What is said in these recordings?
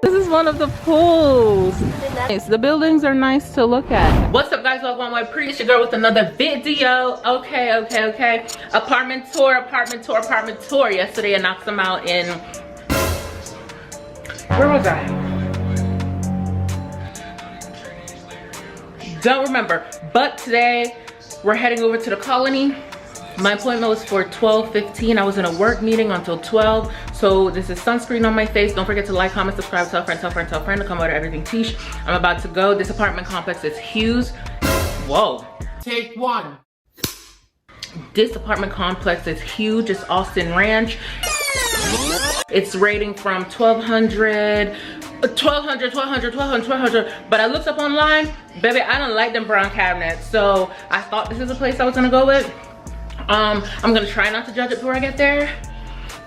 This is one of the pools. Nice. The buildings are nice to look at. What's up, guys? Welcome to my pre. It's your girl with another video. Okay. Apartment tour. Yesterday I knocked them out in, where was I? Don't remember. But today we're heading over to the Colony. My appointment was for 12:15. I was in a work meeting until 12. So this is sunscreen on my face. Don't forget to like, comment, subscribe, tell a friend to come over to Everything Tish. I'm about to go. This apartment complex is huge. Whoa. Take one. This apartment complex is huge. It's Austin Ranch. It's rating from 1200. But I looked up online, baby, I don't like them brown cabinets. So I thought this is a place I was gonna go with. I'm gonna try not to judge it before I get there,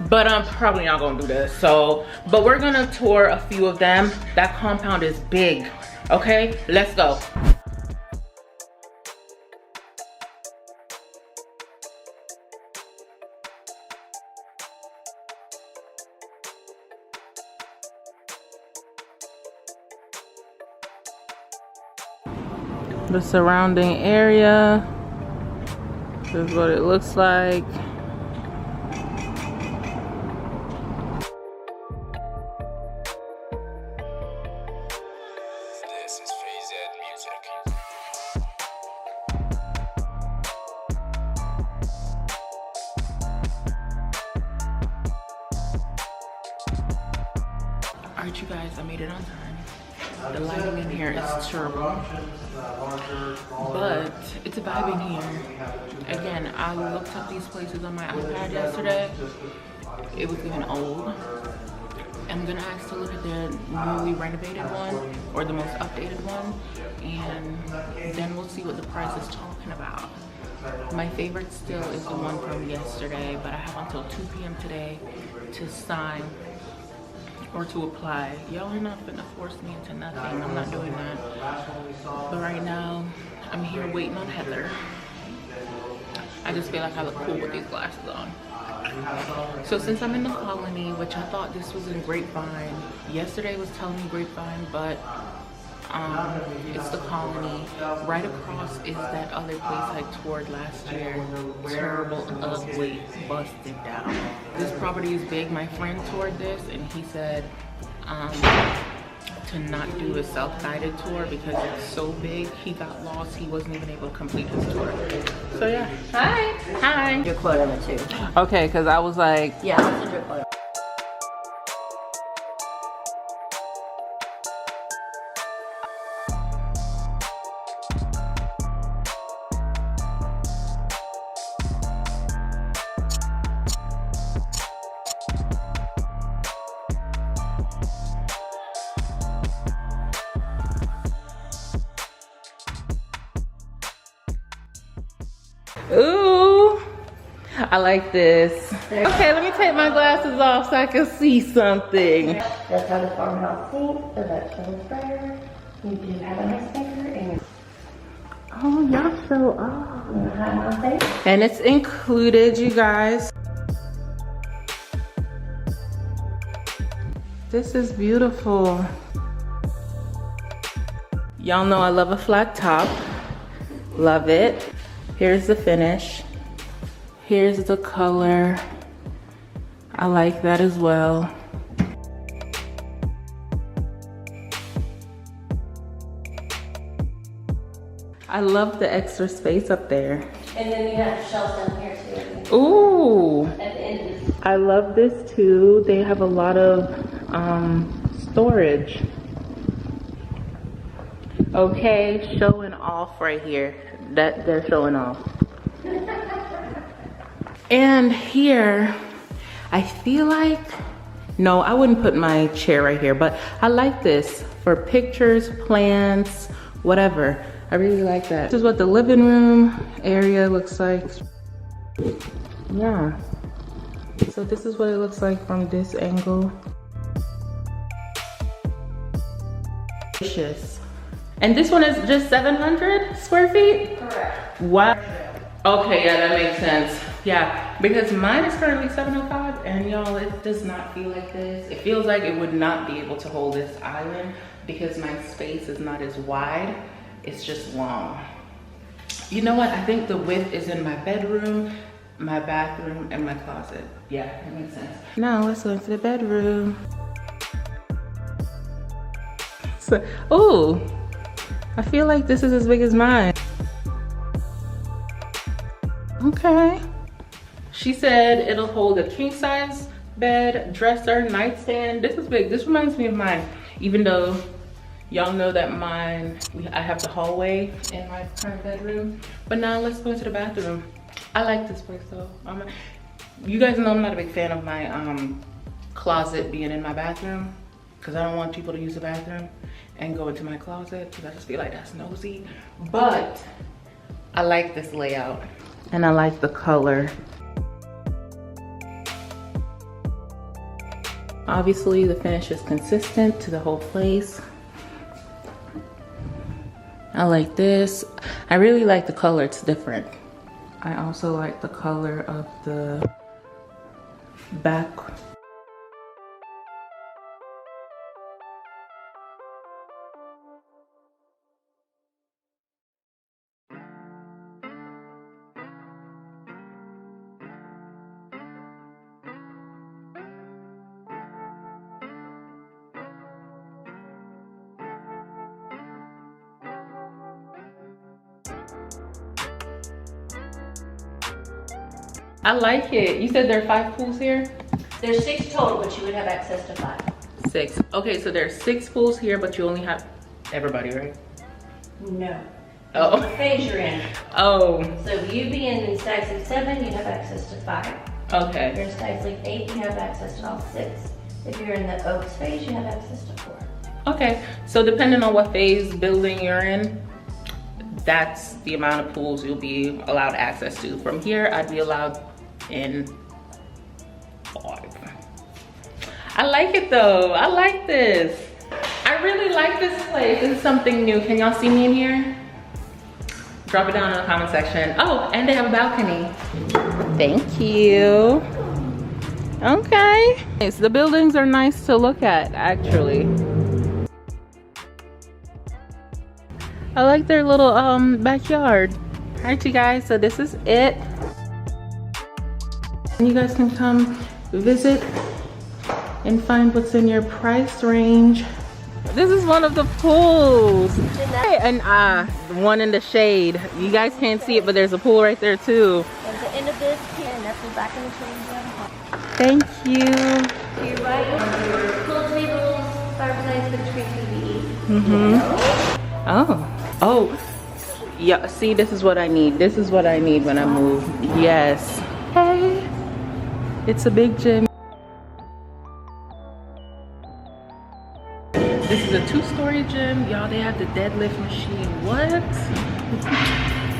but I'm probably not gonna do this. So, but we're gonna tour a few of them. That compound is big. Okay, let's go. The surrounding area. This is what it looks like. This is music. Alright, you guys, I made it on time. The lighting in here is terrible, but it's a vibe in here. Again, I looked up these places on my iPad yesterday. It was getting old. I'm gonna ask to look at the newly renovated one or the most updated one, and then we'll see what the price is talking about. My favorite still is the one from yesterday, but I have until 2 p.m. today to sign or to apply. Y'all are not gonna force me into nothing. I'm not doing that. But right now, I'm here waiting on Heather. I just feel like I look cool with these glasses on. So since I'm in the Colony, which I thought this was in Grapevine, yesterday was telling me Grapevine, but it's the Colony. Right across is that other place I toured last year. Terrible, ugly, busted down. This property is big. My friend toured this and he said to not do a self-guided tour because it's so big. He got lost. He wasn't even able to complete his tour. So yeah. Hi. Your quote on it too. Okay, because I was like, Yeah, I'll send your quote. ooh, I like this. Okay, let me take my glasses off so I can see something. That's how the farmhouse sink, the vegetable sprayer. You do have a nice maker and Oh, y'all show off. And it's included, you guys. This is beautiful. Y'all know I love a flat top. Love it. Here's the finish. Here's the color. I like that as well. I love the extra space up there. then you have shelves down here too. Ooh. At the end. I love this too. They have a lot of storage. Okay, showing off right here. That they're showing off. And here, I feel like, no, I wouldn't put my chair right here, but I like this for pictures, plants, whatever. I really like that. This is what the living room area looks like. Yeah. So this is what it looks like from this angle. And this one is just 700 square feet? Correct. Wow. Okay, yeah, that makes sense. Yeah, because mine is currently 705, and y'all, it does not feel like this. It feels like it would not be able to hold this island because my space is not as wide. It's just long. You know what? I think the width is in my bedroom, my bathroom, and my closet. Yeah, that makes sense. Now let's go into the bedroom. So, oh, I feel like this is as big as mine. Okay. She said it'll hold a king size bed, dresser, nightstand. This is big. This reminds me of mine, even though y'all know that mine, I have the hallway in my current bedroom. But now let's go into the bathroom. I like this place though. You guys know I'm not a big fan of my closet being in my bathroom because I don't want people to use the bathroom and go into my closet because I just feel like that's nosy. But I like this layout and I like the color. Obviously the finish is consistent to the whole place. I like this. I really like the color, it's different. I also like the color of the back. I like it. You said there are 5 pools here? There's 6 total, but you would have access to 5. 6. Okay, so there's 6 pools here, but you only have everybody, right? No. Oh. What phase you're in. Oh. So if you be in Stag League 7, you have access to 5. Okay. If you're in Stag League 8, you have access to all 6. If you're in the Oaks phase, you have access to 4. Okay, so depending on what phase building you're in, that's the amount of pools you'll be allowed access to. From here, I'd be allowed in 5. I like it though. I like this. I really like this place. This is something new. Can y'all see me in here? Drop it down in the comment section. Oh, and they have a balcony. Thank you. Okay. So the buildings are nice to look at, actually. I like their little backyard. All right, you guys, so this is it. You guys can come visit and find what's in your price range. This is one of the pools. And one in the shade. You guys can't see it, but there's a pool right there too. At the end of this, and that's the back of the shade. Thank you. To your right, pool tables, fireplace, big screen TV. Oh. Oh. Yeah, see, this is what I need. This is what I need when I move. Yes. Hey. It's a big gym. This is a 2-story gym. Y'all, they have the deadlift machine. What?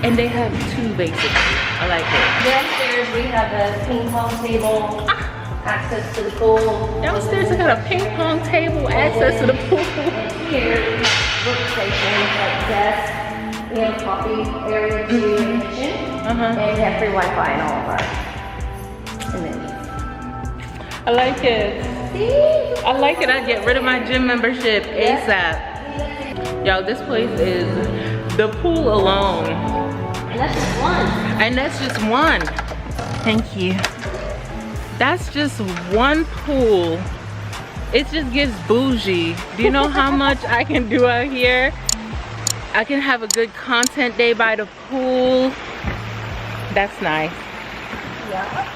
And they have 2 basically. I like it. Downstairs, we have a ping pong table, access to the pool. Downstairs, I got a ping pong table, access to the pool. And here, we have workstations like desks. We have a coffee area too in the kitchen. And we have free Wi-Fi in all of our amenities. I like it. See? I like it. I get rid of my gym membership ASAP. Y'all, this place is the pool alone. And that's just one. And that's just one. Thank you. That's just one pool. It just gives bougie. Do you know how much I can do out here? I can have a good content day by the pool. That's nice. Yeah.